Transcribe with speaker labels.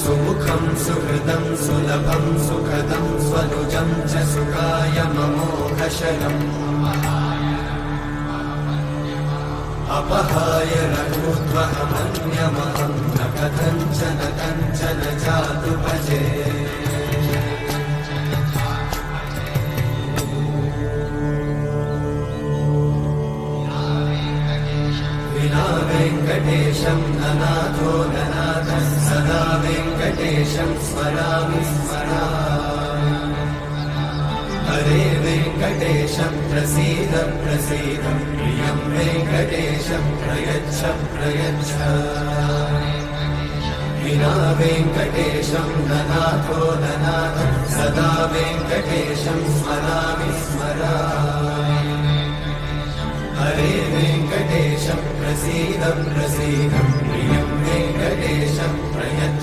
Speaker 1: सुमुखं सुहृदं सुलभं सुखदं स्वनुजं च सुखायममोघशरम् अपहाय रघूत्वहमन्यमहं न कथञ्चन कञ्चन जातु भजे विना वेङ्कटेशं ननाथो ननाथः सदा वेङ्कटेशं स्मरामि स्मरामि हरे वेङ्कटेशं प्रसीद प्रसीद प्रियं वेङ्कटेशं प्रयच्छ प्रयच्छ विना वेङ्कटेशं ननाथो ननाथः सदा वेङ्कटेशं स्मरामि स्मरामि हरे वेङ्कटेशं प्रसीद प्रसीद प्रियं वेङ्कटेशं